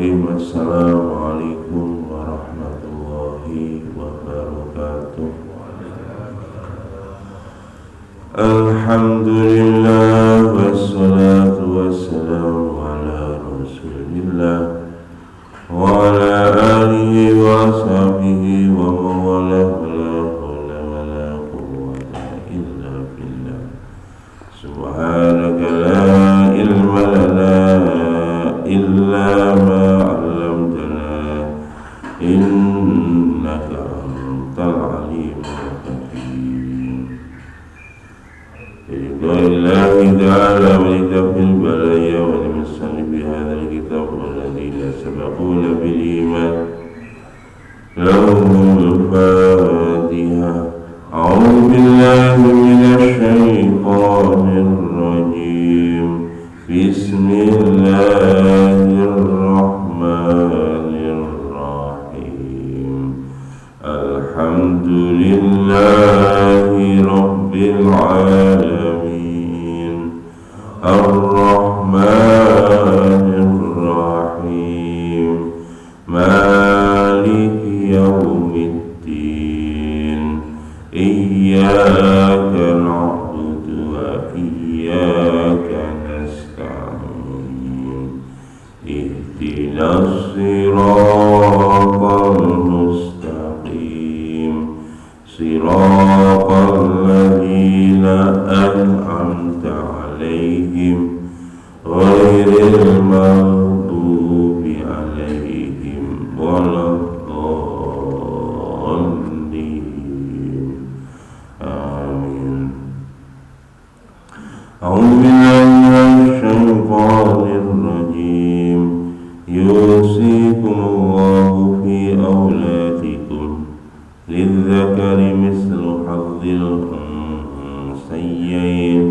Bismillahirrahmanirrahim. Assalamualaikum warahmatullahi wabarakatuh. Alhamdulillah wassalatu wassalamu ala rasulillah wa ala alihi wa sahbihi wa mawalah wa la hawla wa la quwwata illa billah. Subhanaka la ilma lana illa ma 'allamtana innaka antal alimul hakim. Billahi ta'ala wa litafil balaya wa limasani bihadal kitab waladina sabaquna bil iman lahumul fatiha. A'udhu billahi minash shaytanir rajim. Bismillahirrahmanirrahim. Alhamdulillahi rabbil alamin. Ar-Rahmanir-Rahim. Maliki yaumiddin. Iyyaka na'budu wa iyyaka nasta'in. Ihdinas siratal mustaqim. Siratal ladzina an'amta 'alaihim ghairil maghdubi 'alaihim waladdallin. Amin. A'udzu billahi minasy syaithanir rajim. Yusikumullahu fi auladikum lidzakari mislu hadzil unsayyain.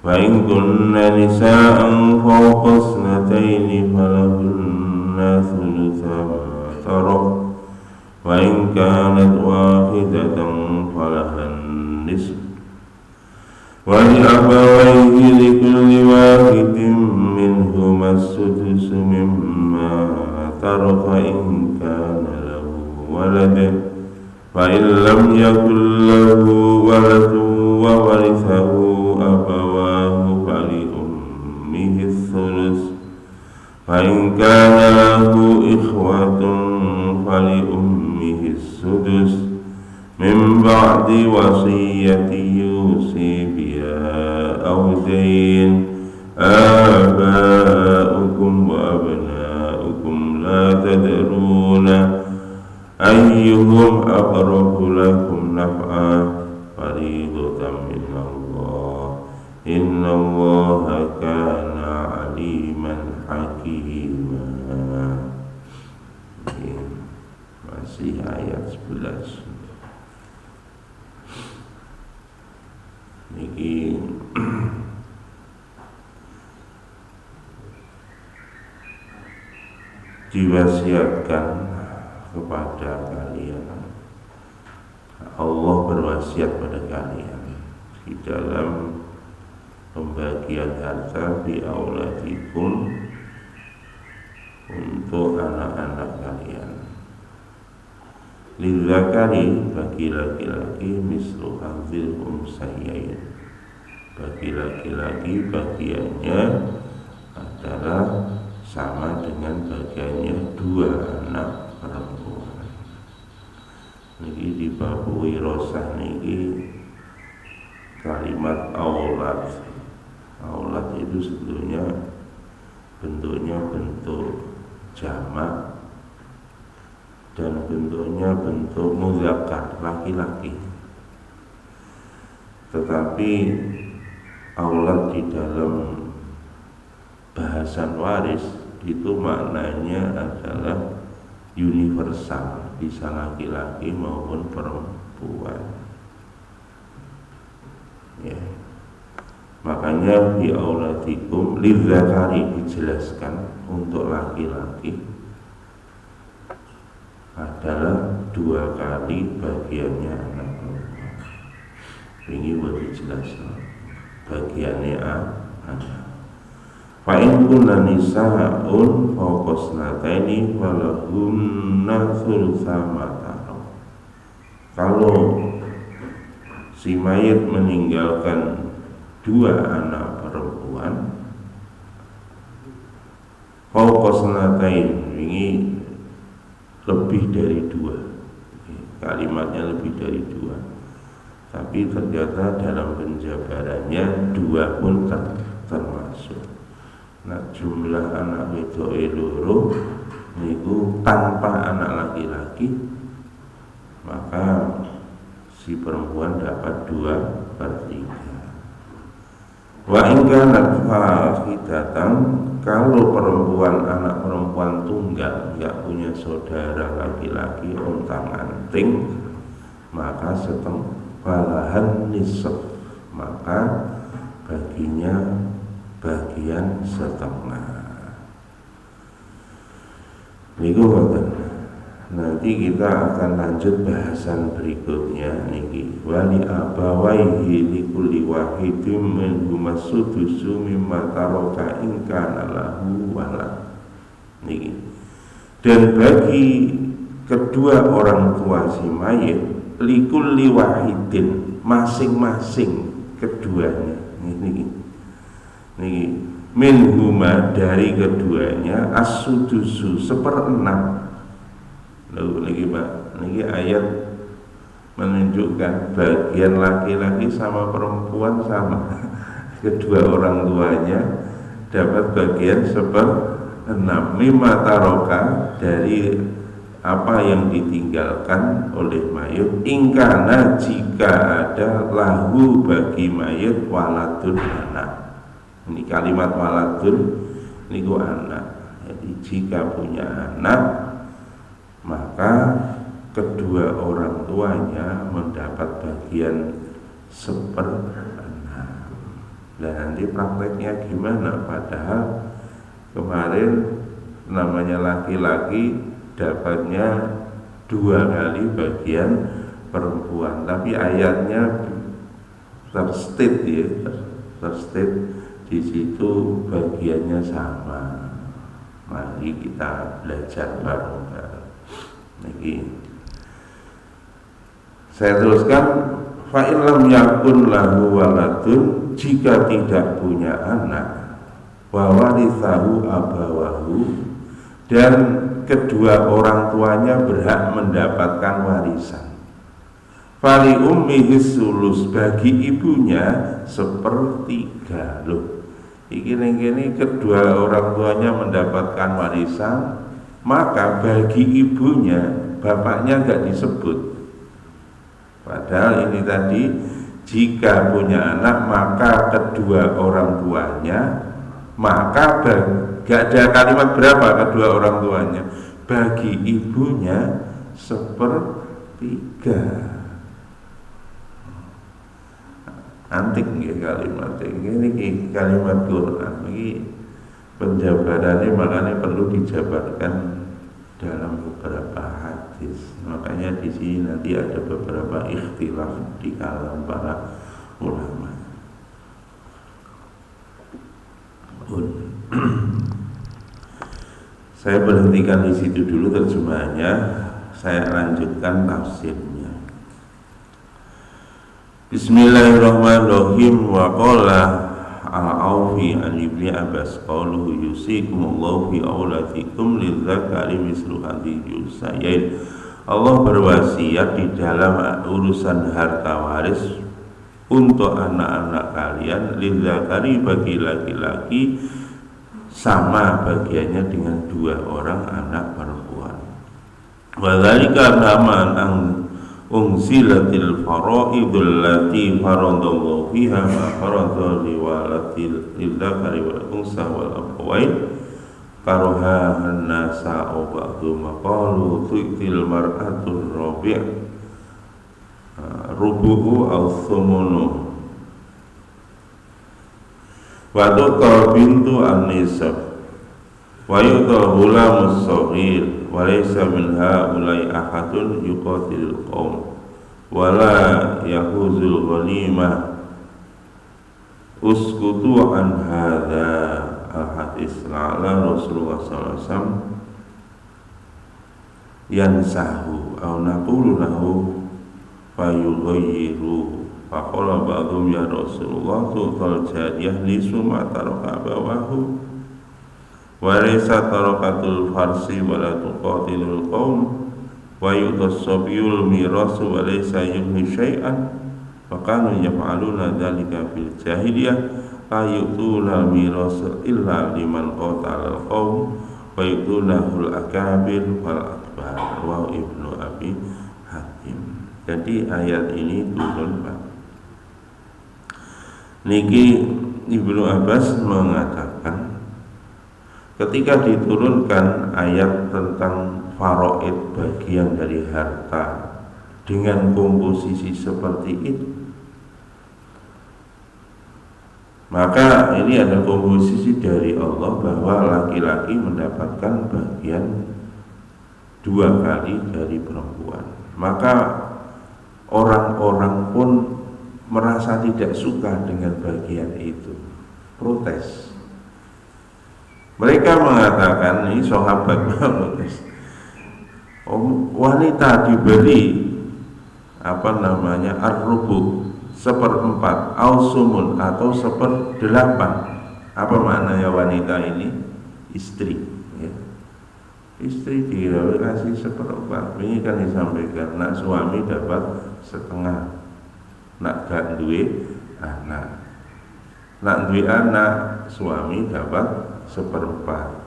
Wa in kunna nisa'an fawqa ithnatayni falahunna thulutha ma tarak. Wa in kanat wahidatan falahan nisfu. Wa li abawayhi likulli wahidin minhuma as-sudusu mimma taraka in kana lahu walad. Fa in lam yakul lahu waladun wa warithahu abawahu fali ummihi ats-thuluts. Fa in kana lahu ikhwatun fali ummihi as-sudus min ba'di wasiyyati yusi biha aw dayn. Aba'ukum wa abna'ukum la tadruna ayyuhum aqrabu lakum naf'a fariidatan min Allah. Innallaha kana 'aliman hakima. Masih ayat 11. Niki diwasiatkan kepada kalian. Allah berwasiat pada kalian di dalam pembagian harta bi auladikum untuk anak-anak kalian. Lidzakari bagi laki-laki mislu hadzil unsayyain. Bagi laki-laki bagiannya adalah sama dengan bagiannya dua anak perempuan. Niki di bab wirasah niki kalimat aulad. Aulad itu sebetulnya bentuknya bentuk jamak dan bentuknya bentuk muzakkar, laki-laki. Tetapi aulad di dalam bahasan waris itu maknanya adalah universal, bisa laki-laki maupun perempuan. Ya. Makanya bi auladikum lidzakari dijelaskan untuk laki-laki adalah 2 kali bagiannya anak perempuan. Ini buat dijelaskan bagiannya anak. Fa in kunna nisa'un fawqa snataini falahunna thulutsa ma tarak. Kalau si mayit meninggalkan 2 anak perempuan fawqa snataini, ini lebih dari 2, kalimatnya lebih dari 2, tapi ternyata dalam penjabarannya 2 pun termasuk. Nah, jumlah anak wedoke loro niku tanpa anak laki-laki, maka si perempuan dapat 2/3. Wa in kanat fahidatan, kalau anak perempuan tunggal, nggak punya saudara laki-laki, ontang-anting, maka falahan nisf, maka baginya bagian setengah. Niku ngoten. Nanti kita akan lanjut bahasan berikutnya niki. Wali abawaihi likulli wahidin minhum as-sudusu mimma taraka in kana lahu walad. Niki. Dan bagi kedua orang tua si mayit likulli wahidin, masing-masing keduanya niki minhuma, dari keduanya, as-sudusu, 1/6. Lalu niki Pak, niki ayat menunjukkan bagian laki-laki sama perempuan sama. Kedua orang tuanya dapat bagian 1/6 mimma taroka, dari apa yang ditinggalkan oleh mayit, ingkana, jika ada, lahu, bagi mayit, waladun, anak. Ini kalimat waladun niku anak. Jadi jika punya anak, maka kedua orang tuanya mendapat bagian 1/6. Dan nanti prakteknya gimana? Padahal kemarin namanya laki-laki dapatnya 2 kali bagian perempuan, tapi ayatnya terstate ya, terstate di situ bagiannya sama. Mari kita belajar bareng-bareng. Niki saya teruskan, fa in lam yakun lahu waladun, jika tidak punya anak, wa warithahu abawahu, dan kedua orang tuanya berhak mendapatkan warisan. Fali ummihi sulus, bagi ibunya 1/3. Loh, ini kedua orang tuanya mendapatkan warisan, maka bagi ibunya, bapaknya enggak disebut. Padahal ini tadi jika punya anak, maka kedua orang tuanya, maka enggak ada kalimat berapa kedua orang tuanya, bagi ibunya 1/3. Antik nggih kalimat ini, kalimat Quran ini penjabarannya, makanya perlu dijabarkan dalam beberapa hadis. Makanya di sini nanti ada beberapa ikhtilaf di kalangan para ulama. Saya berhentikan di situ dulu terjemahannya, saya lanjutkan tafsirnya. Bismillahirrahmanirrahim. Wa qala al-Aufi an Ibni Abbas qauluhu yusikumullahu fi auladikum lidzakari mislu hadhil unsayain. Allah berwasiat di dalam urusan harta waris untuk anak-anak kalian, lidzakari, bagi laki-laki sama bagiannya dengan 2 orang anak perempuan. Wa dzalika zaman ang unsilatil faraidul lati faradallahu fiha ma farada liwalatil lidzakari wal unsa wal abawain karoha an-nasa aw ba'du maqalu tu'til mar'atul rabi' rubu'u aw thumunu wa tu'ta bintu an-nisab wa yu'ta hulamus saghir wa laysa min ha'ulai ahadun yuqatilul qawm wala yahuzul ghanimah uskutu an hadha hadis qala Rasulullah sallallahu alaihi wasallam yansahu aw naqulu lahu fayughayyiru faqala ba'dhum ya Rasulullah tu'tal jariyah lisu ma taraka bawahu wa laysa tarakatul farsi wa la tuqatilul qaum wa yutasabiyul mirasu wa laysa yuhni syai'an wa kanu yaf'aluna dzalika fil jahiliyah la yu'tuna mirasa illa liman qatalal qaum wa yu'tunahul akabir wal akbar wa Ibnu Abi Hatim. Jadi ayat ini turun Pak. Niki Ibnu Abbas mengatakan ketika diturunkan ayat tentang faraid bagian dari harta dengan komposisi seperti itu, maka ini ada komposisi dari Allah bahwa laki-laki mendapatkan bagian 2 kali dari perempuan. Maka orang-orang pun merasa tidak suka dengan bagian itu, protes. Mereka mengatakan, ini sahabat protes, wanita diberi ar-rubu 1/4 ausumun atau 1/8. Apa maknanya wanita ini? Istri ya. Istri dikasih 1/4. Ini kan disampaikan nak suami dapat 1/2. Nak gak duwe anak, nak duwe anak suami dapat 1/4.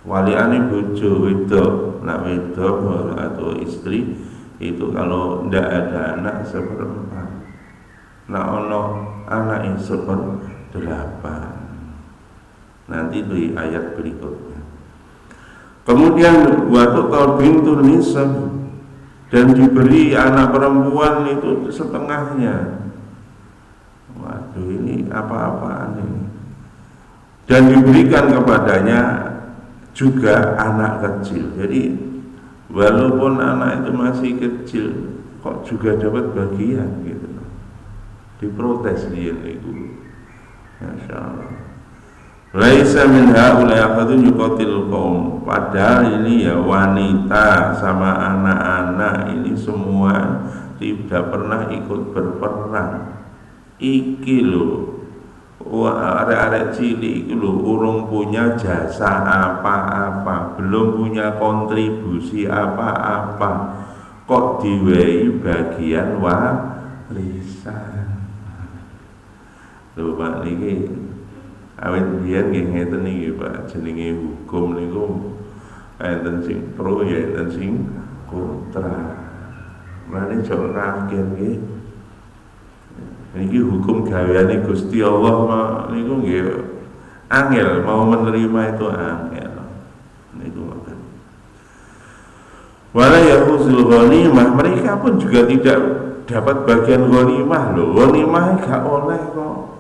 Waliane bojo wedok, nak wedok atau istri itu kalau ndak ada anak 1/4. Nah ono anak yang 1/8. Nanti di ayat berikutnya. Kemudian waktu bintu nisa dan diberi anak perempuan itu setengahnya. Waduh, ini apa-apaan ini? Dan diberikan kepadanya juga anak kecil. Jadi walaupun anak itu masih kecil, kok juga dapat bagian gitu. Diprotes dia itu. Masya Allah. Laisa min haula yaqadun yuqatil qaum. Padahal ini ya wanita sama anak-anak ini semua tidak pernah ikut berperang. Iki lho, arek-arek cilik iki lho urung punya jasa apa-apa, belum punya kontribusi apa-apa, kok diwehi bagian warisan. Lho Pak niki awit biyen nggih ngeten niki Pak, jenenge hukum niku enten sing pro ya enten sing kontra. Mane jok rakyat nggih. Niki hukum gaweane Gusti Allah niku nggih angel, mau menerima itu angel. Niku ngoten. Wala yahuzul ghanimah, mereka pun juga tidak dapat bagian ghanimah lho. Ghanimah gak oleh kok.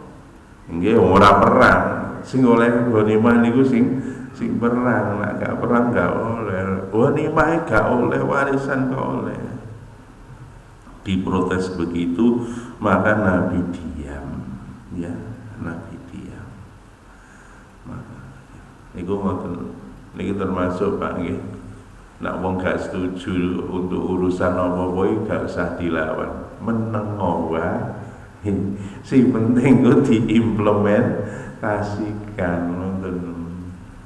Nggih ora perang. Sing oleh ghanimah niku sing perang, nek gak perang gak oleh. Ghanimah gak oleh, warisan gak oleh. Diprotes begitu, maka Nabi diam, ya, Nabi diam. Maka niku ngoten, niki termasuk Pak nggih. Nek wong gak setuju untuk urusan apa-apa gak usah dilawan, meneng wae. Sing penting ku diimplementasikan ngoten.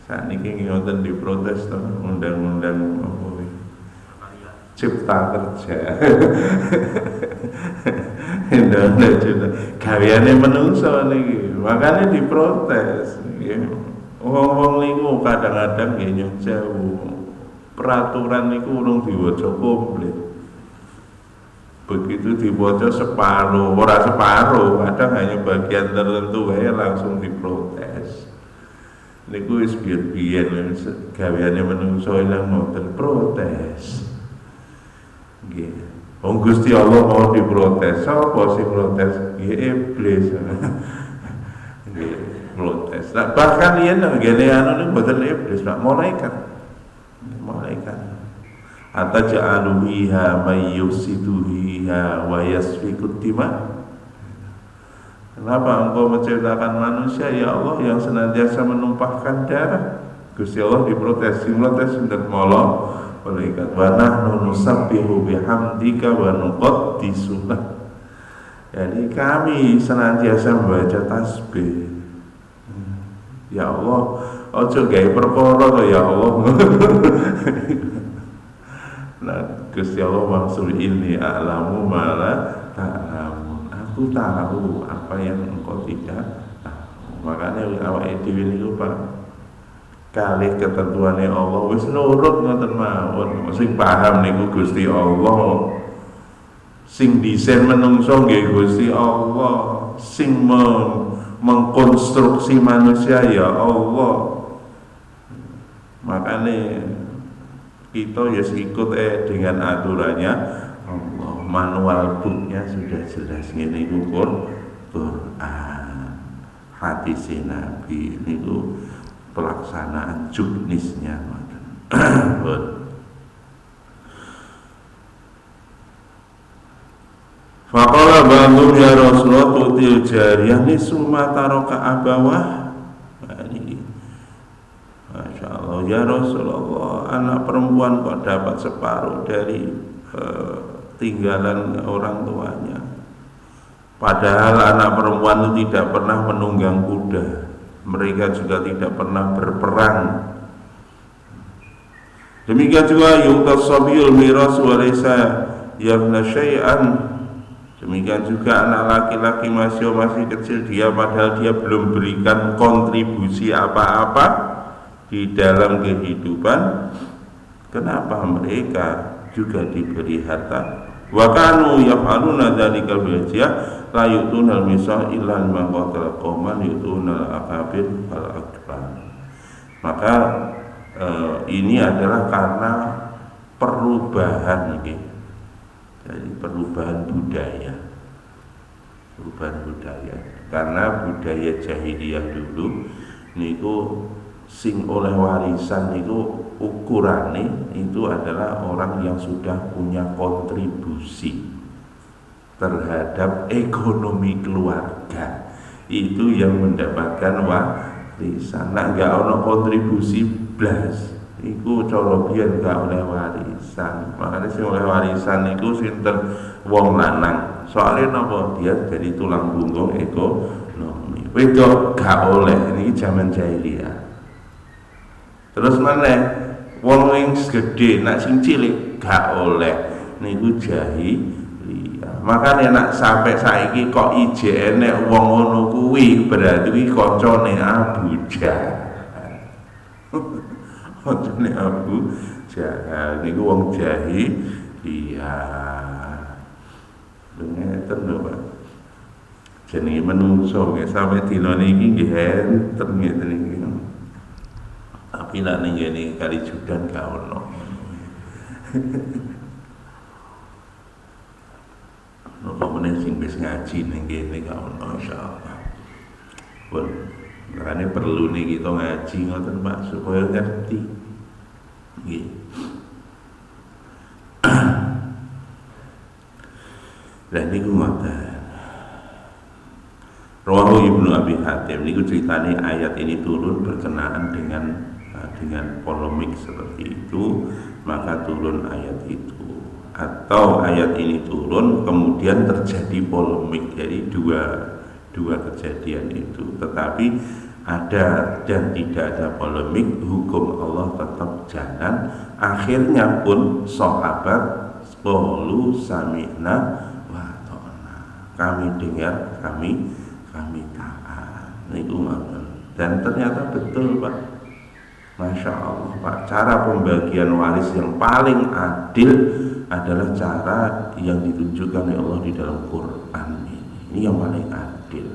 Sakniki ngoten diprotes to undang-undang apa Cipta Kerja. Undang-undang cipta gaweane menungso niki, makane diprotes nggih. Wong-wong niku kadang-kadang nggih nyuwun sewu. Peraturan niku urung diwaca komplit. Begitu dibaca separuh, ora separuh, kadang hanya bagian tertentu wae langsung diprotes. Niku wis biyen gaweane menungso ilang ngoten protes. Nggih. Wong Gusti Allah mau diprotes, sapa sing protes? Nggih iblis. Nggih, protes. Nah, bahkan yen ngene anu niku mboten iblis, Pak, malaikat. Malaikat. Ataj'alu fiha may yufsidu fiha wa yasfiku dima. Kenapa engkau menciptakan manusia ya Allah yang senantiasa menumpahkan darah? Gusti Allah diprotes dan molo malaikat wa nahnu nusabbihu bihamdika wa nuqaddisu lak. Jadi kami senantiasa membaca tasbih. Ya Allah, ojo gawe perkara to ya Allah. Nah, Gusti Allah maksud ini a'lamu ma la ta'lamun. Aku tahu apa yang engkau tidak tahu. Makanya awake dhewe niku Pak kalih ketentuane Allah wis nurut ngoten mawon. Sing paham niku Gusti Allah. Sing desain menungso nggih Gusti Allah. Sing mengkonstruksi manusia ya Allah. Makanya kita ya ikut dengan aturannya Allah. Manual booknya sudah jelas ini Quran, hadis Nabi ini pelaksanaan juknisnya. Faqala ba'dhum ya Rasulullah tutil jariyah nisuma taraka abawah. Ini Masya Allah ya Rasulullah, anak perempuan kok dapat separuh dari tinggalan orang tuanya. Padahal anak perempuan itu tidak pernah menunggang kuda, mereka juga tidak pernah berperang. Demikian juga yuqtasabil miras walaysa yabna syai'an. Demikian juga anak laki-laki masih kecil, dia padahal dia belum berikan kontribusi apa-apa di dalam kehidupan. Kenapa mereka juga diberi harta? Wa kanu yaf'aluna dzalika bi'ajiyah la yu'tunal misah illa man qatala qauman yu'tunal akabir wal akbar. Maka ini adalah karena perubahan gitu. Jadi perubahan budaya. Karena budaya jahiliyah dulu niku sing oleh warisan itu ukurannya itu adalah orang yang sudah punya kontribusi terhadap ekonomi keluarga, itu yang mendapatkan warisan. Nah, nggak ono kontribusi blas iku cara biyen gak oleh warisan. Makanya sing oleh warisan iku sinten wong lanang. Soalnya napa? Dia jadi tulang punggung ekonomi. Wedok gak oleh, ini zaman jahiliyah. Terus maneh wong sing gedhe nak sing cilik gak oleh, niku jahiliyah. Makanya nak sampai saiki kok ije enek wong ngono kuwi berarti kuwi kancane Abu Jahal. Kancane Abu Jahal niku wong jahiliyah. Ngeten lho Pak. Jenenge menungso nggih sampai dina niki nggih enten ngeten iki. Tapi nak ning kene kali judan gak ono. Napa meneh sing wis ngaji ning kene gak ono insyaallah. Pun makane perlu nih kita ngaji ngoten Pak supaya ngerti. Nggih. Dan niku ngoten. Rawahu Ibnu Abi Hatim niku ceritane ayat ini turun berkenaan dengan polemik seperti itu, maka turun ayat itu. Atau ayat ini turun kemudian terjadi polemik. Jadi dua kejadian itu, tetapi ada dan tidak ada polemik, hukum Allah tetap jalan. Akhirnya pun sahabat qalu sami'na wa ta'na, kami dengar, kami taat. Niku ngoten. Dan ternyata betul Pak. Masya Allah Pak, cara pembagian waris yang paling adil adalah cara yang ditunjukkan oleh Allah di dalam Quran ini. Ini yang paling adil.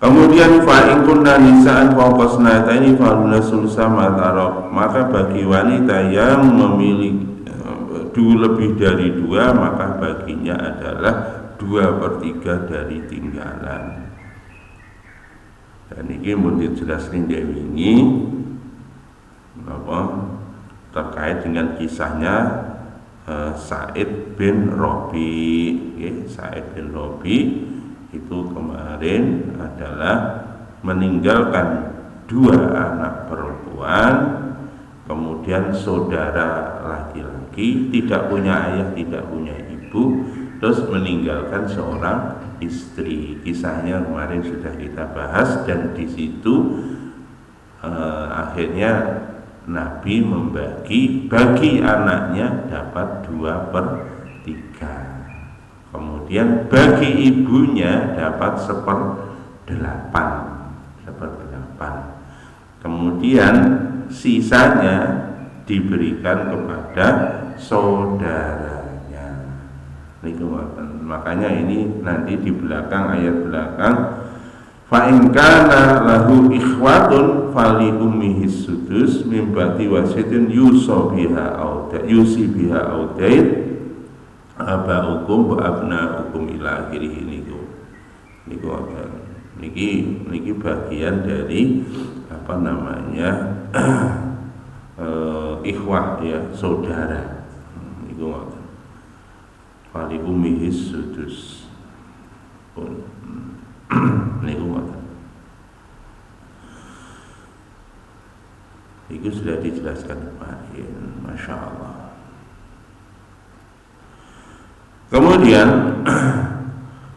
Kemudian fa'in kunna nisa'an fawqa sanataini faluna sulsa matarok, maka bagi wanita yang memiliki lebih dari dua, maka baginya adalah 2/3 dari tinggalan. Dan ini mau dijelaskan ini apa terkait dengan kisahnya Sa'id bin Robi. Sa'id bin Robi itu kemarin adalah meninggalkan 2 anak perempuan, kemudian saudara laki-laki, tidak punya ayah, tidak punya ibu, terus meninggalkan seorang istri. Kisahnya kemarin sudah kita bahas, dan di situ akhirnya Nabi bagi anaknya dapat 2/3, kemudian bagi ibunya dapat 1/8, kemudian sisanya diberikan kepada saudaranya. Makanya ini nanti di belakang, ayat belakang, fa in kana lahu ikhwatun fali ummihi sudus min ba'di wasiyatin yusi biha audain abaukum wa abnaukum ila akhirih. Niki bagian dari apa namanya ikhwah, ya, saudara. Niku fali ummihi sudus pun itu sudah dijelaskan kemarin, Masya Allah. Kemudian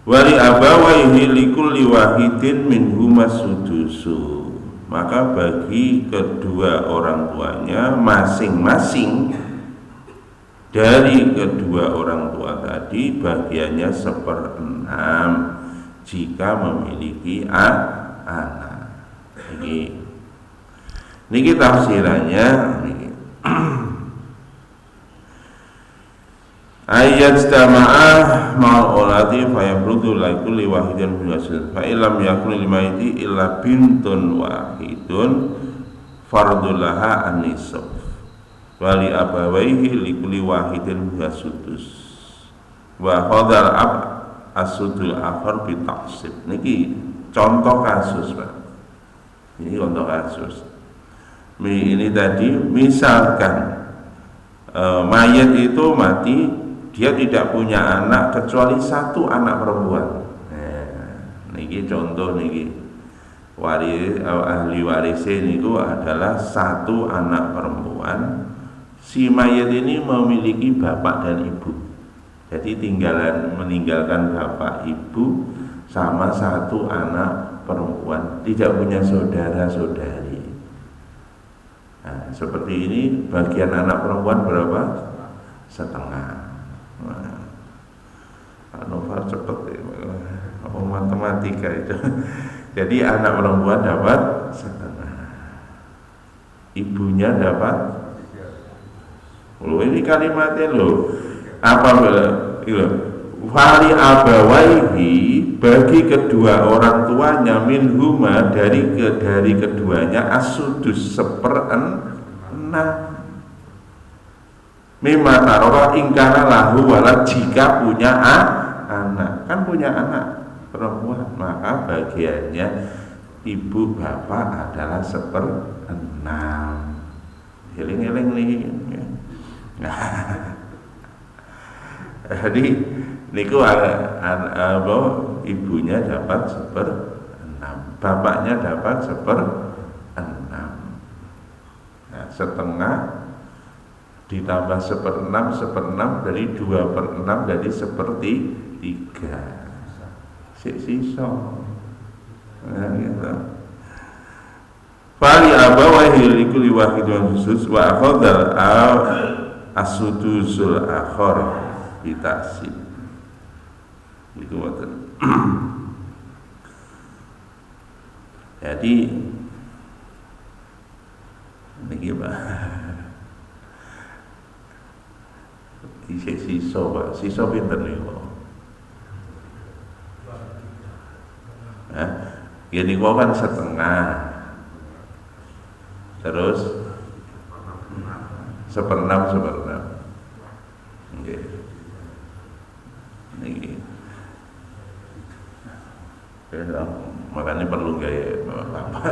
wali abawaihi likulli wahidin minhuma sudusu, maka bagi kedua orang tuanya masing-masing dari kedua orang tua tadi bagiannya 1/6 jika memiliki anak. Niki tafsirannya niki. Ayat jama'ah ma'al olati fayabrudu laikulli wahidin min wasil fa illam yakun limaiti illa bintun wahidun fardulaha an-nisab wali abawaihi likulli wahidin min wasudus wa khadal ab asudul akhar bitaksib. Niki contoh kasus, Pak. Ini contoh kasus. Ini tadi misalkan mayat itu mati, dia tidak punya anak kecuali 1 anak perempuan. Niki contoh niki ahli warisnya niku adalah 1 anak perempuan. Si mayat ini memiliki bapak dan ibu. Jadi meninggalkan bapak ibu sama 1 anak perempuan, tidak punya saudara-saudari. Nah, seperti ini bagian anak perempuan berapa? 1/2. Nova cepet ya, matematika itu. Jadi anak perempuan dapat 1/2, ibunya dapat. Ini kalimatnya apa wali abawaihi, bagi kedua orang tuanya, minhuma dari keduanya, asudus 1/6 mimma tarora ingkana lahu walad, jika punya anak, kan punya anak perempuan, maka bagiannya ibu bapak adalah 1/6. Eling-eling nih. Jadi niku ibunya dapat 1/6, bapaknya dapat 1/6. Nah, 1/2 ditambah 1/6 dari 2/6 dari 1/3 sisa. Nah, gitu. Fali abawaihi likulli wahidin khusus wa akhadal as-sudusul akhar bitaksib. Itu ngoten. Jadi niki Pak, sisa Pak, sisa pinten niku? Gini kok kan 1/2, terus 1/6. Nggih. Niki. Makanya perlu gaya apa.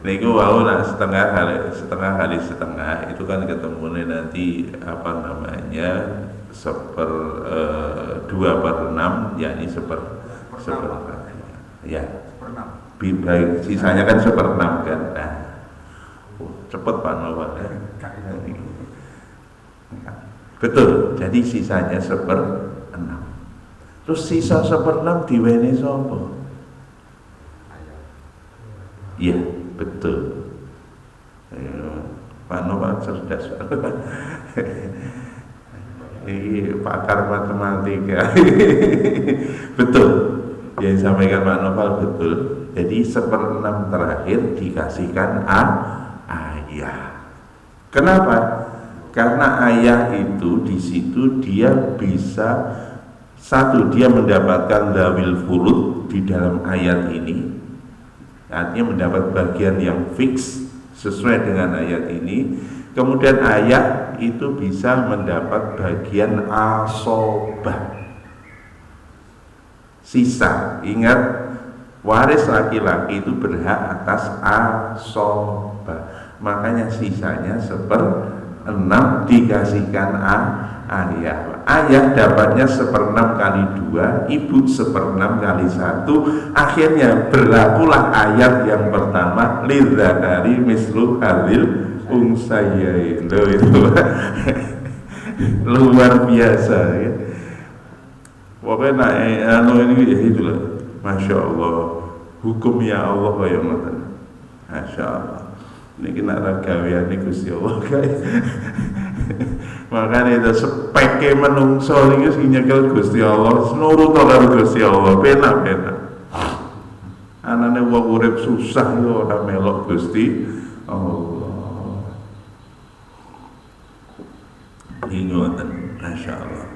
Niku wau nak setengah kali setengah itu kan ketemunya nanti apa namanya dua per enam, yakni seper ya, sisanya kan seperenam kan. Nah, cepet Pak Noval ya. Betul, jadi sisanya seperenam. Terus sisa seperenam diweni sapa? Iya, betul. Pak Noval cerdas. Ini pakar matematika. Betul, yang disampaikan Pak Noval betul. Jadi seperenam terakhir dikasihkan ayah. Kenapa? Karena ayah itu di situ dia bisa satu, dia mendapatkan dzawil furud di dalam ayat ini, artinya mendapat bagian yang fix sesuai dengan ayat ini. Kemudian ayah itu bisa mendapat bagian asobah, sisa. Ingat, waris laki-laki itu berhak atas asobah, makanya sisanya seperenam dikasihkan ayah. Ayah dapatnya seperenam kali 2, ibu seperenam kali 1. Akhirnya berlakulah ayat yang pertama, lidzakari mislu halil unsayain. Itu luar biasa ya. Pokoknya ini ya itulah, masya Allah, hukum ya Allah ya ngoten. Masya Allah. Ini kena ragawian ini Gusti Allah guys. Makanya itu sepeke menungso ini nyekel Gusti Allah, senurut karo Gusti Allah, penak-penak. Anane wong urip susah yo ora melok Gusti Allah. Ngoten, masyaallah.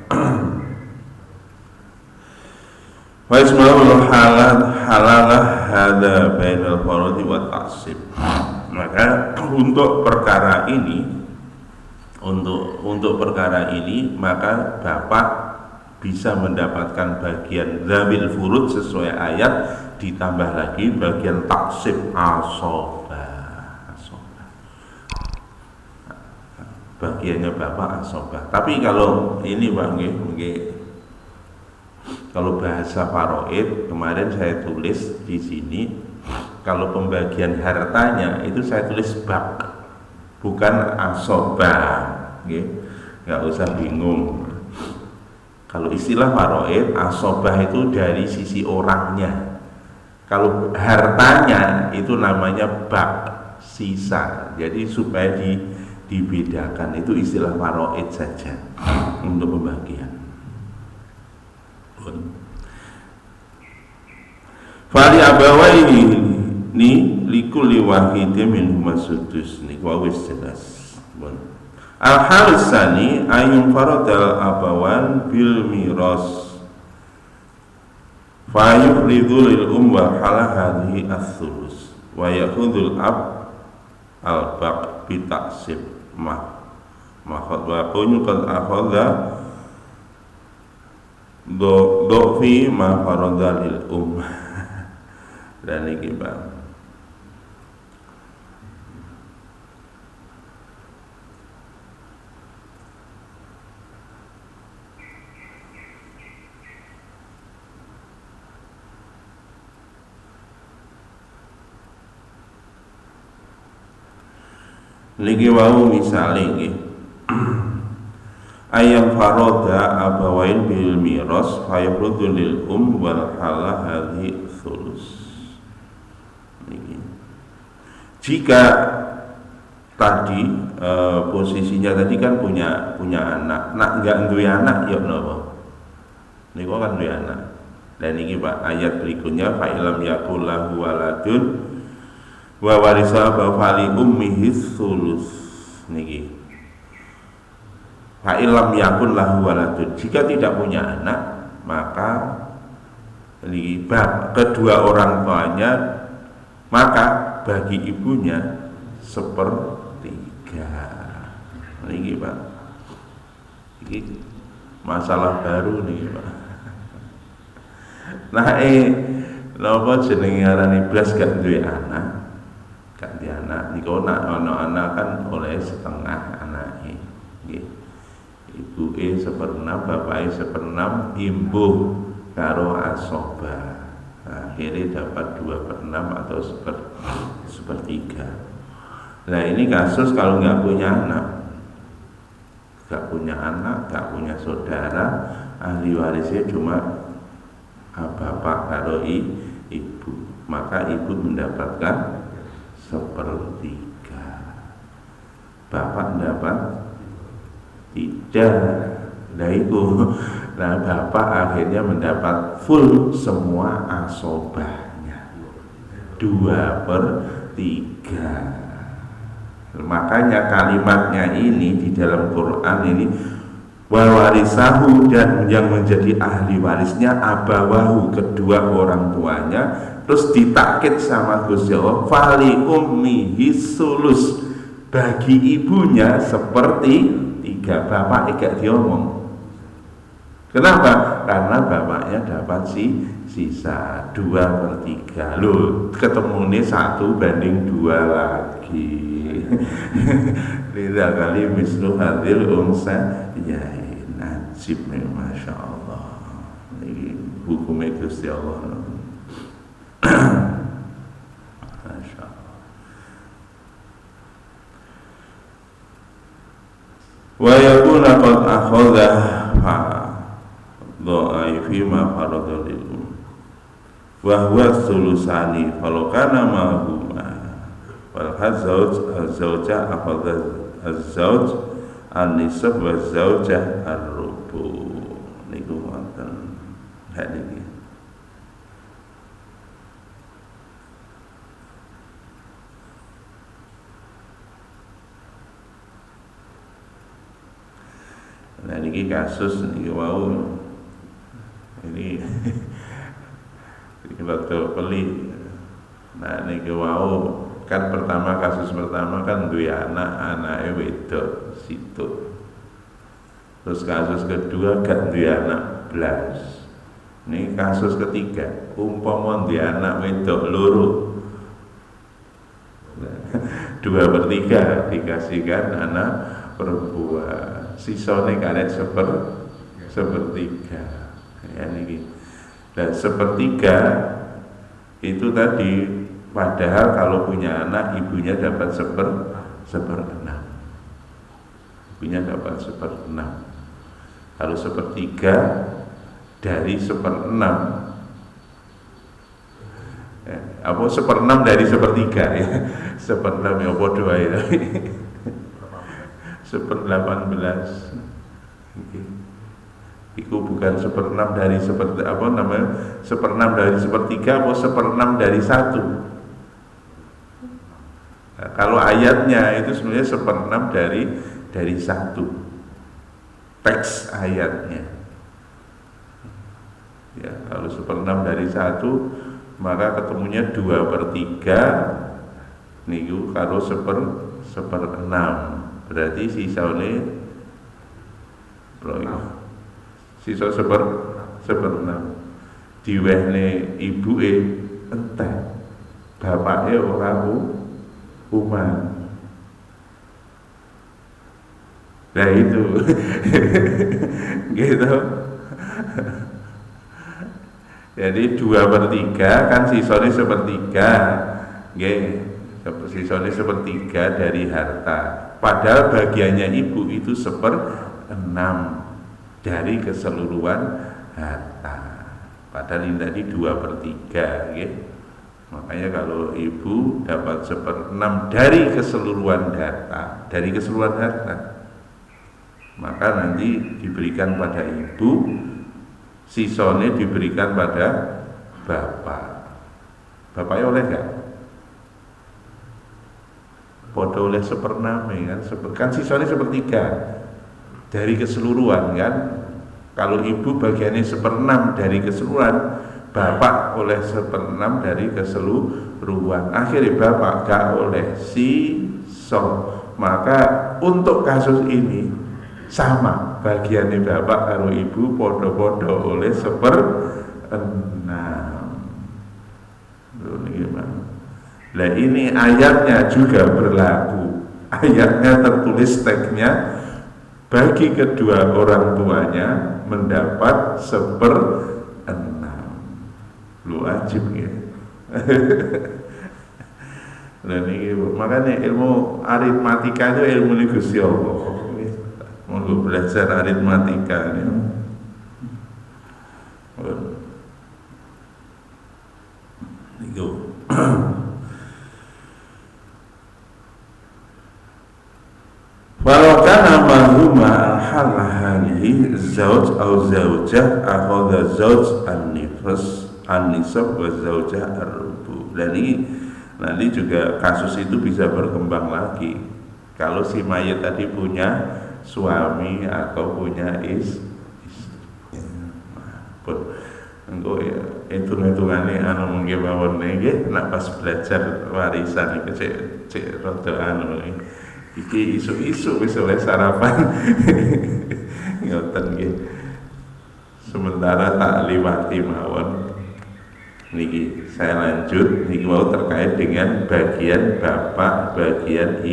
Wa isma'ul halalah hada bainal faradi wa ta'sib. Maka untuk perkara ini maka bapak bisa mendapatkan bagian dzawil furud sesuai ayat, ditambah lagi bagian taksib asobah. Bagiannya bapak asobah. Tapi kalau ini Pak kalau bahasa faraid kemarin saya tulis di sini, kalau pembagian hartanya itu saya tulis bak, bukan asobah. Nggak usah bingung. Kalau istilah faraid, asobah itu dari sisi orangnya. Kalau hartanya itu namanya bak, sisa. Jadi supaya dibedakan, itu istilah faraid saja untuk pembagian. Fali abawaihi ni likulli wahidin minhum as-sudus niku wis jelas. Al-halisani ayum faradal abawan bil miras fa yufridu lil wal halah hadhihi as-sulus wa ya'khudul ab al-baq bi taksib makhad wa kunyu qad akhadha dofi ma faradal lil dan ini Bang. Niki wau misale nggih. Ayam faroda abawain bil miras fayafrudu lil wal halah hadhi thulus. Jika tadi posisinya tadi kan punya anak, nak enggak duwe anak ya napa? Niku kan duwe anak. Dan ini Pak ayat berikutnya fa ilam yakul lahu waladun wa warisa fali ummihi thulus. Niki fa ilam yakul lahu waladun, jika tidak punya anak maka niki kedua orang tuanya, maka bagi ibunya 1/3. Ini Pak, ini masalah baru nih Pak. Nah napa jenenge arane blas gak duwe anak, Iku nak ono anak kan oleh setengah anake. Nggih. Ibuke 1/6, bapake 1/6, imbuh karo asoba. Akhirnya dapat 2/6 atau 1/3. Nah ini kasus kalau nggak punya anak, nggak punya saudara, ahli warisnya cuma bapak karo ibu, maka ibu mendapatkan 1/3, bapak mendapat tidak. Nah bapak akhirnya mendapat full semua asobahnya 2/3. Makanya kalimatnya ini di dalam Quran ini, wa warisahu, dan yang menjadi ahli warisnya abawahu, kedua orang tuanya. Terus ditakkid sama Gusti Allah, fali ummihi sulus, bagi ibunya 1/3. Bapak gak diomong. Kenapa? Karena bapaknya dapat sisa 2/3. Loh, ketemunya 1/2 lagi. Tidak kali mislu hadil unsa ya najib nih, masya Allah. Ini hukumnya Gusti Allah. Masya Allah. Wa yakuna qad akhadha fa dhaifi ma farada lil wa huwa sulusani falau kana mahuma wal zawja akhadha az-zawj an-nisf wa zawjah ar-rubu. Niku wonten hal iki. Nah ini kasus ini mau ini waktu beli. Nah ini mau kan kasus pertama kan dua anaknya wedok situ. Terus kasus kedua gak dua anak belas. Ini kasus ketiga, umpama dua anak wedok loro, 2/3 dikasihkan anak perempuan, sisone karet 1/3. Ya niki. Dan 1/3 itu tadi, padahal kalau punya anak ibunya dapat 1/6. Ibunya dapat 1/6. Kalau 1/3 dari 1/6, apa 1/6 dari 1/3 ya? 1/6 ya bodoh aja. 1/18. Iku bukan 1/6 dari 1/3 apa namanya? 1/6 dari 1/3 atau 1/6 dari 1. Nah, kalau ayatnya itu sebenarnya 1/6 dari 1. Teks ayatnya. Ya, kalau 1/6 dari 1, maka ketemunya 2/3 niku kalau 1/6. Berarti sisane sisa 1/6 diwehne ibuke entek, bapake ora uman. Nah itu gitu. Jadi 2/3 kan sisane 1/3, nggih. Sisane 1/3 dari harta. Padahal bagiannya ibu itu 1/6 dari keseluruhan harta. Padahal ini tadi 2/3, nggih. Makanya kalau ibu dapat 1/6 dari keseluruhan harta, maka nanti diberikan pada ibu, sisone diberikan pada bapak. Bapaknya oleh enggak? Podo oleh 1/6 kan sisone 1/3 dari keseluruhan kan. Kalau ibu bagiannya 1/6 dari keseluruhan, bapak oleh 1/6 dari keseluruhan. Akhirnya bapak gak oleh sisa. Maka untuk kasus ini sama, bagiannya bapak karo ibu podo-podo oleh 1/6. Nah ini ayatnya juga berlaku. Ayatnya tertulis teksnya bagi kedua orang tuanya mendapat 1/6. Lu wajib ya. Dan ini makanya ilmu aritmatika itu ilmu ini Gusti Allah. Mau belajar aritmatika ini. Itu. Walau kana mahuma al-halahani zauj au zaujah akhadha zauj an-nisab wa zaujah ar-rubu. Dan ini nanti juga kasus itu bisa berkembang lagi. Kalau si mayat tadi punya suami atau punya istri. Engko ya hitung-hitungannya mungkin mawon nggih nak pas belajar warisan iki cek rada iki isu-isu wis oleh sarapan. Ngoten nggih. Sementara tak liwati mawon niki saya lanjut niki mau terkait dengan bagian bapak, bagian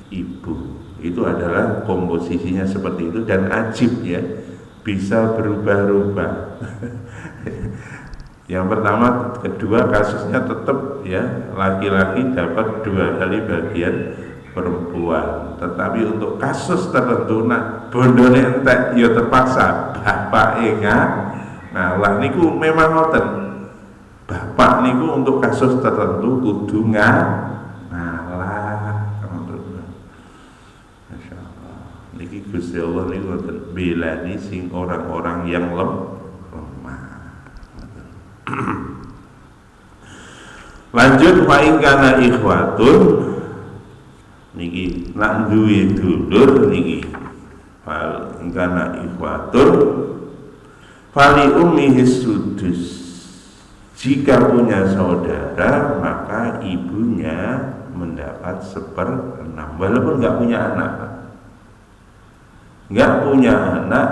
ibu. Itu adalah komposisinya seperti itu dan ajib ya, bisa berubah-ubah. Yang pertama, kedua kasusnya tetap ya laki-laki dapat 2 kali bagian perempuan. Tetapi untuk kasus tertentu nak bondone entek ya terpaksa bapak ingat. Nah, lah niku memang ngoten. Bapak niku untuk kasus tertentu kudu ngalah. Masyaallah. Niki Gusti Allah niku ngoten belani sing orang-orang yang lemah. Lanjut fa in kana ikhwatun niki nak duwe dulur niki fa in kana ikhwatun fali ummihi sudus. Jika punya saudara maka ibunya mendapat 1/6 walaupun nggak punya anak. Nggak punya anak,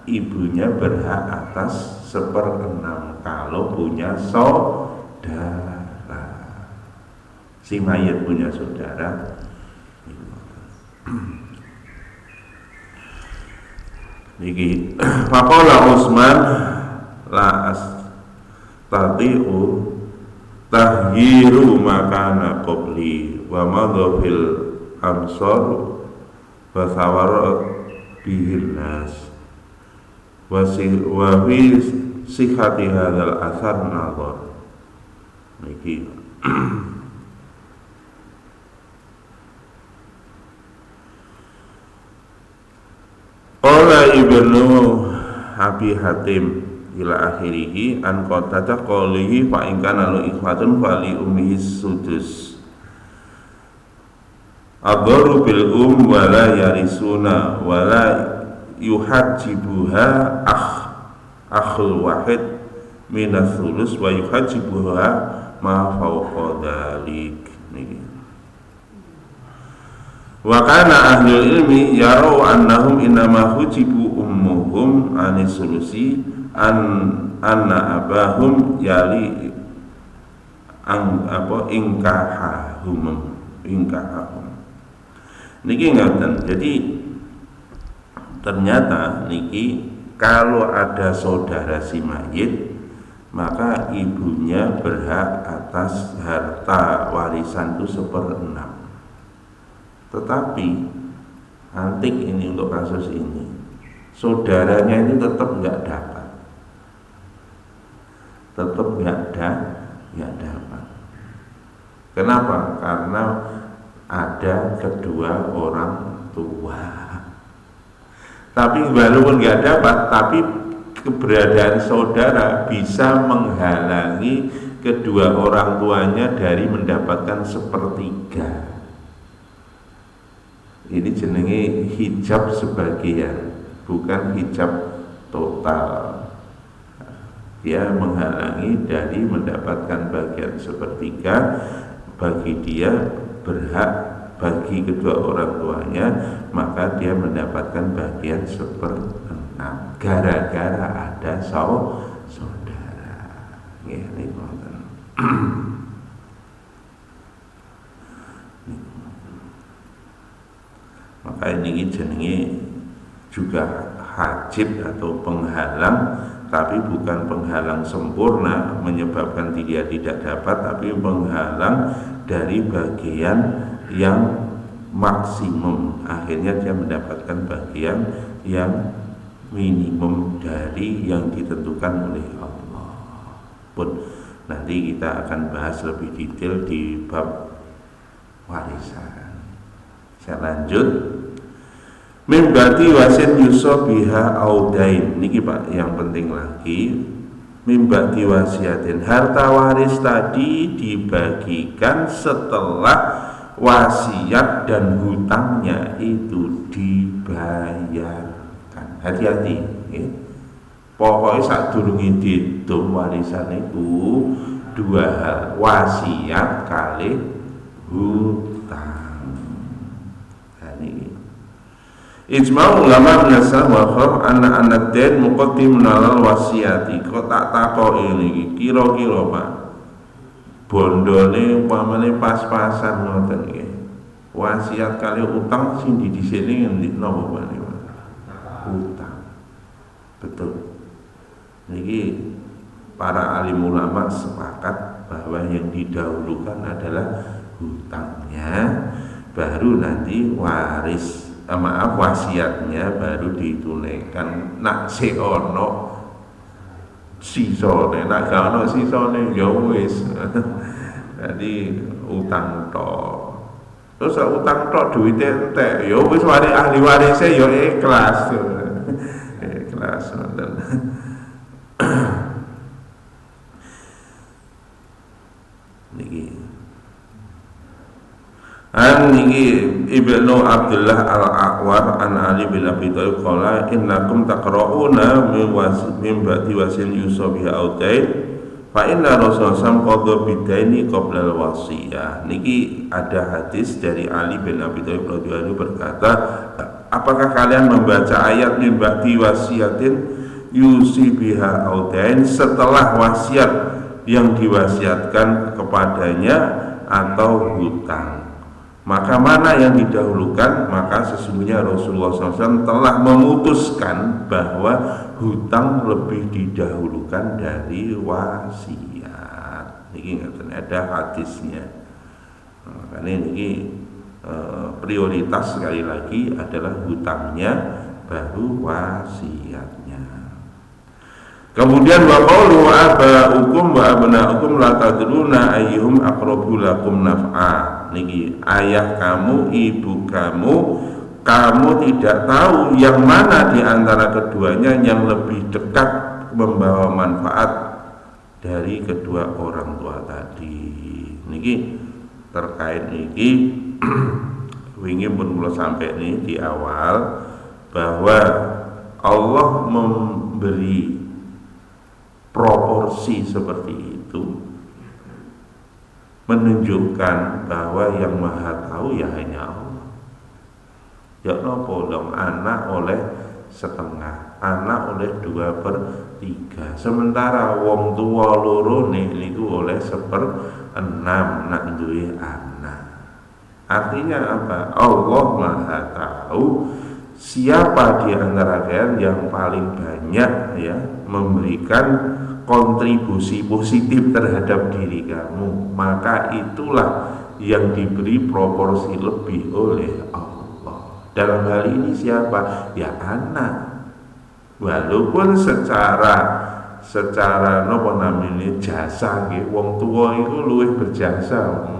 ibunya berhak atas 1/6 kalau punya saudara. Si mayat punya saudara. Niki faqala Utsman la astati'u tahyiru makana qabli wa madhafil amsar wa sawara bihil nas wa fi sihhati hadzal athar nazar. Niki Qala Ibnu Abi Hatim ila akhirih an qatata qalihi fa in kana lu ikhwatun fali ummihi sudus adharu bil wa la yarisuna wa la yuhajibuha akhul wahid minas sulus wa yuhajibuha ma fawqa dzalik. Niki wa kana ahlul ilmi yarau annahum innama hujibu ummuhum anis sulusi anna abahum yali ingkahahum niki ngaten. Jadi ternyata niki kalau ada saudara si mayit maka ibunya berhak atas harta warisan itu 1/6. Tetapi antik ini untuk kasus ini saudaranya itu tetap nggak dapat, dapat. Kenapa? Karena ada kedua orang tua. Tapi walaupun nggak dapat, tapi keberadaan saudara bisa menghalangi kedua orang tuanya dari mendapatkan 1/3. Ini jenenge hijab sebagian, bukan hijab total. Dia menghalangi dari mendapatkan bagian 1/3. Bagi dia berhak, bagi kedua orang tuanya, maka dia mendapatkan bagian 1/6 gara-gara ada saudara. Ya, ini Maka ini jenenge juga hajib atau penghalang, tapi bukan penghalang sempurna menyebabkan dia tidak dapat, tapi penghalang dari bagian yang maksimum. Akhirnya dia mendapatkan bagian yang minimum dari yang ditentukan oleh Allah. Pun nanti kita akan bahas lebih detail di bab warisan. Saya lanjut. Mimbati wasin yusobiha audain. Niki Pak, yang penting lagi. Mimbati wasiatin, harta waris tadi dibagikan setelah wasiat dan hutangnya itu dibayarkan. Hati-hati, ya. Pokoknya sadurunge diitung warisan itu dua hal, wasiat kali hutang. Ijma' ulama menasah wa khaf anak den muqaddim nalal wasiyati. Kok tak takok ini kira-kira Pak, bondone umpamane pas-pasan ngoten nggih. Wasiat kali utang sing didhisiki ngendi napa Pak? Utang. Betul. Niki para alim ulama sepakat bahwa yang didahulukan adalah hutangnya, baru nanti wasiatnya baru ditunaikan. Nak si ono sisone, nak gak ono sisone ya wis. Jadi utang tok. Terus utang tok duwite entek, ya wis ahli warise ya ikhlas. Ikhlas ngoten. Niki niki Ibnu Abdullah Al-Aqwar an Ali bin Abi Thalib qala innakum taqra'una min ba'di wasin yusabiha autain fa inna Rasulullah qadha bidaini qabla al-wasiyah. Niki ada hadis dari Ali bin Abi Thalib radhiyallahu berkata, apakah kalian membaca ayat min ba'di wasiyatin yusibiha autain setelah wasiat yang diwasiatkan kepadanya atau hutang? Maka mana yang didahulukan? Maka sesungguhnya Rasulullah SAW telah memutuskan bahwa hutang lebih didahulukan dari wasiat. Ini ada hadisnya. Makanya ini prioritas sekali lagi adalah hutangnya, baru wasiatnya. Kemudian wa qawlu aba'ukum wa abna'ukum la tadruna ayyuhum aqrabu lakum naf'a. Niki ayah kamu, ibu kamu, kamu tidak tahu yang mana di antara keduanya yang lebih dekat membawa manfaat dari kedua orang tua tadi. Niki terkait niki wingi pun kula sampai nih di awal bahwa Allah memberi proporsi seperti itu menunjukkan bahwa yang maha tahu ya hanya Allah. Ya nopo dong, anak oleh setengah, anak oleh 2/3. Sementara wong tua loro niku oleh 1/6 nak duwe anak. Artinya apa? Allah maha tahu siapa di antara kalian yang paling banyak ya memberikan kontribusi positif terhadap diri kamu, maka itulah yang diberi proporsi lebih oleh Allah. Dalam hal ini siapa? Ya anak. Walaupun secara napa namanya jasa nggih, wong tua itu luwih berjasa.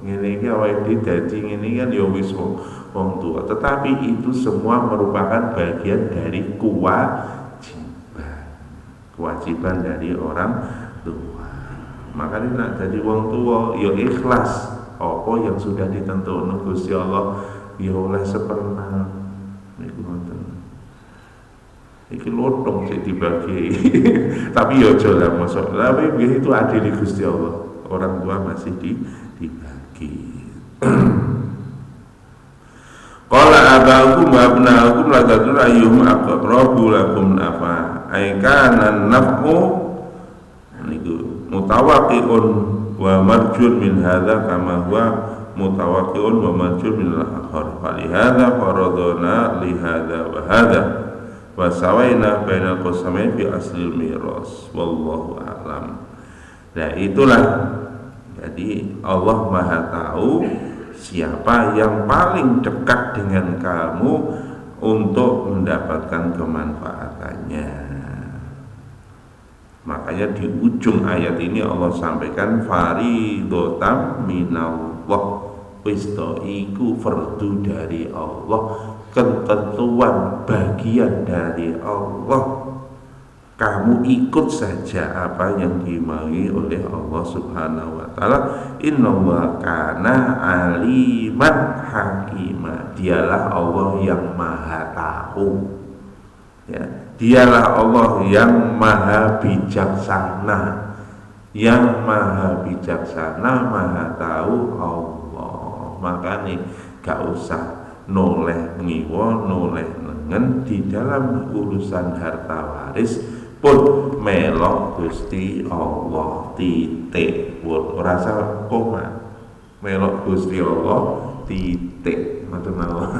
Ngene iki awake dadi ngene kan ya wis wong tua, tetapi itu semua merupakan bagian dari kewajiban dari orang tua. Makanya nak jadi wong tua ya ikhlas apa yang sudah ditentukan Gusti Allah, ya oleh 1/6 niku ngoten. Iki lotong sing dibagi. Tapi ya aja lah mosok. Tapi itu adil di Gusti Allah. Orang tua masih dibagi. Qala aba'ukum wa abna'ukum la tadrun ayyuhum aqrabu lakum nafa. Ai kana naf'u niku mutawaqqi'un wa marjun min hadza kama huwa mutawaqqi'un wa majul min al-akhar. Falihadza faradana lihadza wa hadza wa sawaina bainal qasamain fi aslil miras wallahu a'lam. Nah itulah, jadi Allah Maha tahu siapa yang paling dekat dengan kamu untuk mendapatkan kemanfaatannya. Makanya di ujung ayat ini Allah sampaikan faridotam minallah, wisto iku fardu dari Allah, ketentuan bagian dari Allah. Kamu ikut saja apa yang dimaui oleh Allah Subhanahu wa taala. Innallaha kana aliman hakima. Dialah Allah yang Maha tahu. Ya, dialah Allah yang Maha bijaksana. Yang Maha bijaksana, Maha tahu Allah. Makanya gak usah noleh ngiwa, noleh nengen di dalam urusan harta waris pun melok Gusti Allah titik, pun rasa koma, melok Gusti Allah titik, matur mawon.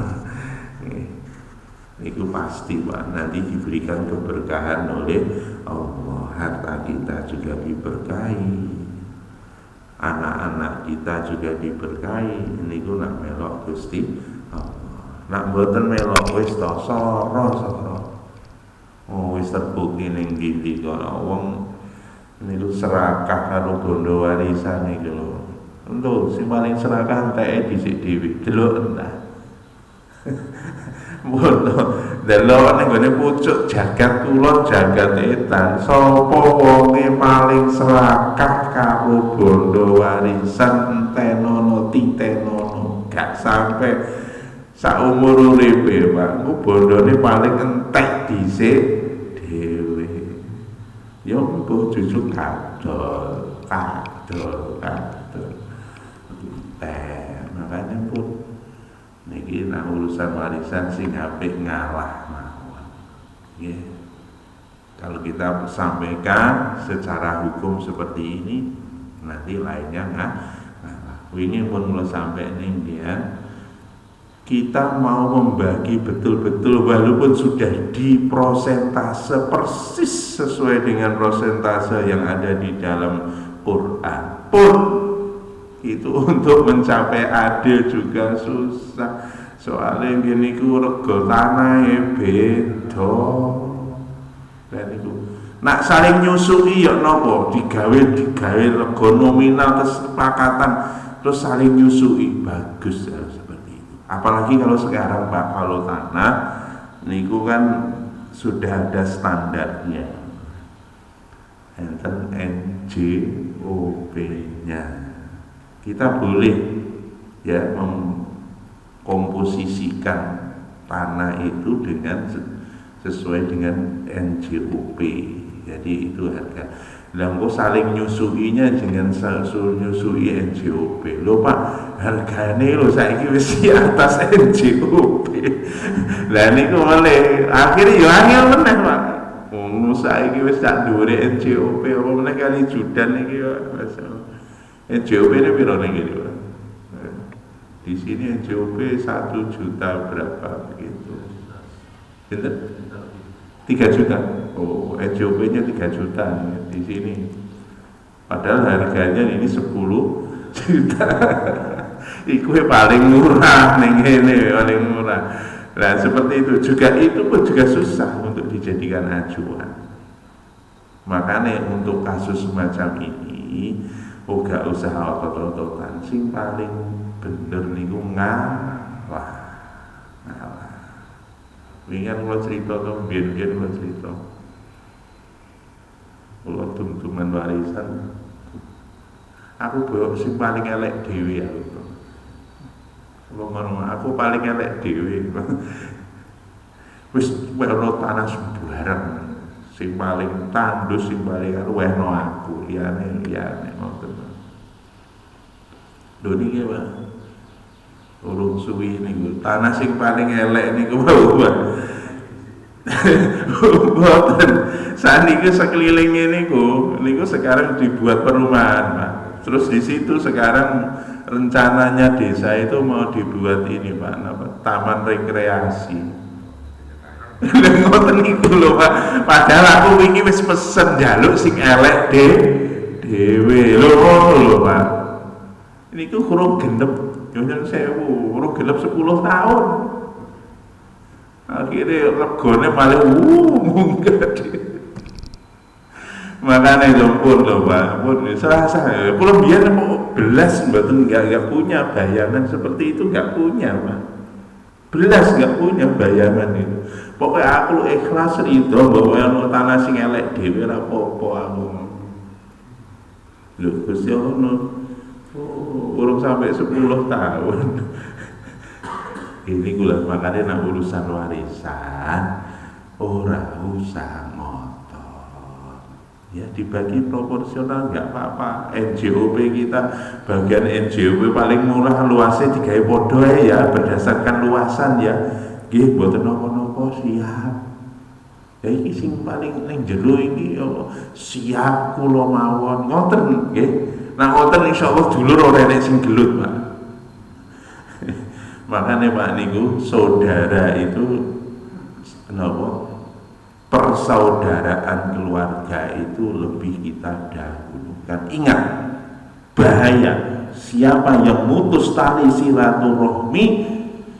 Itu pasti Pak, nanti diberikan keberkahan oleh Allah, harta kita juga diberkahi, anak-anak kita juga diberkahi. Ini ku nak melok Gusti Allah, nak mboten melok wis to soro. Oh wis terbukti ning ndi kono wong niku serakah karo bondo warisan iki lho. Lho sing paling serakah enteke dhisik dhewe. Delok entah. Bondo delok ning gone pucuk jagat kula jagat edan. Sapa wonge paling serakah karo bondo warisan entenono titenono. Gak sampai saumur uripe Pak. Ku bondone paling entek dhisik dhewe. Ya engko justru kadol. Makanya pun niki nak urusan warisan sing apik ngalah mawon. Nggih. Kalau kita sampaikan secara hukum seperti ini, nanti lainnya ngalah. Ini pun mulai sampai ning dia. Kita mau membagi betul-betul walaupun sudah diprosentase persis sesuai dengan prosentase yang ada di dalam Quran pun itu untuk mencapai adil juga susah. Soalnya gini ku rego tanah beda. Dan itu nak saling nyusui ya nopo digawe rego nominal kesepakatan terus saling nyusui bagus ya. Apalagi kalau sekarang Pak, kalau tanah niku kan sudah ada standarnya, enten NJOP-nya. Kita boleh ya mengkomposisikan tanah itu dengan sesuai dengan NJOP. Jadi itu harga. Lah kok saling nyusuinya dengan nyusui NJOP. Lho Pak, hargane lho saiki wis di atas NJOP. Lah niku oleh akhire yo angel meneh Pak. Wong saiki wis tak dhuwure NJOP apa meneh kali judan iki Pak. NJOP ini piro ning kene Pak? Di sini NJOP 1 juta berapa begitu. Pinten? 3 juta. Oh, NJOP-nya 3 juta di sini. Padahal harganya ini 10 juta. Iku paling murah ning kene, paling murah. Nah, seperti itu juga, itu pun juga susah untuk dijadikan acuan. Makanya untuk kasus semacam ini, gak usah otot-ototan, sing paling bener niku ngalah. Wingan kula cerita to, biyen-biyen kula cerita. Kula tum-tuman warisan. Aku bawa sing paling elek dhewe aku. Kula aku paling elek dhewe. Wis wero tanah sembarang. Sing paling tandus, sing paling wehno aku, liyane ngoten. Lho niki Pak. Urung suwi niku tanah sing paling elek niku Pak. Mboten. Saniki sekelilingnya niku sekarang dibuat perumahan, Pak. Terus di situ sekarang rencananya desa itu mau dibuat ini Pak, apa, taman rekreasi. Lha ngoten niku lho Pak. Padahal aku wingi wis pesen njaluk sing elek dhewe. Lho ngono lho Pak. Niku kurang genep, nyuwun sewu, kurang genep 10 tahun. Akhirnya regane malah munggah. Makanya pun lho Pak, pun serasa kula biyen mau belas mboten enggak punya bayangan seperti itu, enggak punya Pak. Belas enggak punya bayangan itu. Pokoknya aku ikhlas ridho bahwa ono tanah sing elek dhewe ora apa-apa aku. Lho Gusti ono urung sampai 10 tahun. Ini kula makanya nak urusan warisan ora usah ya dibagi proporsional nggak apa-apa. NJOP kita bagian NJOP paling murah luasnya digawe podo ya berdasarkan luasan ya nggih mboten napa-napa siap ya iki sing paling ning jero iki ya siap kula mawon ngoten nggih nah ngoten insyaallah dulur ora enek sing gelut Pak. Makanya Pak niku saudara itu napa persaudaraan keluarga itu lebih kita dahulukan. Ingat bahaya siapa yang mutus tali silaturahmi,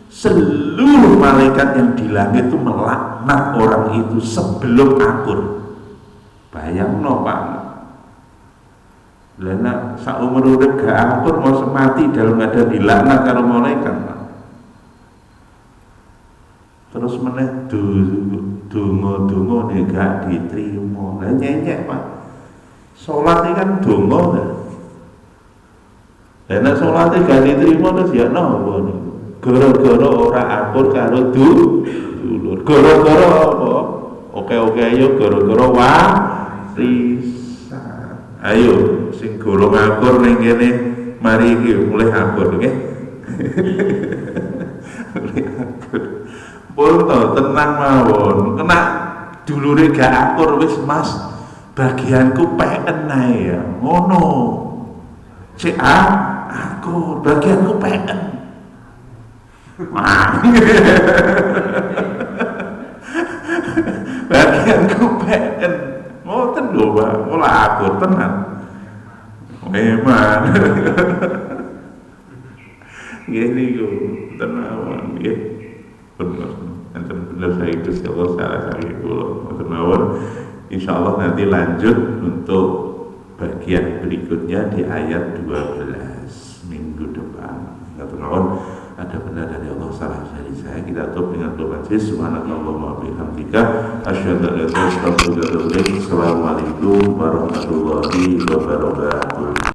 seluruh malaikat yang di langit itu melaknat orang itu sebelum akur. Bayangno Pak, lha saumur urip gak akur mau mati dalam ada dilaknat karo malaikat Pak. Terus meneh donga-donga nek gak diterima. Lah nyenyek Pak. Salat iki kan donga ta. Lah nek salat gak diterima terus ya napa niku? Gara-gara ora akur karo dulur. Gara-gara apa? Oke-oke ayo gara-gara warisan. Ayo sing gorong akur ning kene mari iki mulai akur nggih. Mulai akur. Pun to tenang mawon, kena dulure gak akur wis Mas, bagianku peken ae ya. Ngono. Sik akur, bagianku peken. Bagianku peken. Ngoten lho, Pak. Ora akur tenan. Memang. Nggih niku tenan nggih. Benar, benar saya itu Allah salah saya dulu. Insyaallah nanti lanjut untuk bagian berikutnya di ayat 12 minggu depan. Ada benar dari Allah, salah dari saya. Kita tutup dengan doa majlis. Subhanallah wa bihamdika asyhadu an la ilaha illa anta astaghfiruka wa atubu ilaik. Assalamualaikum warahmatullahi wabarakatuh.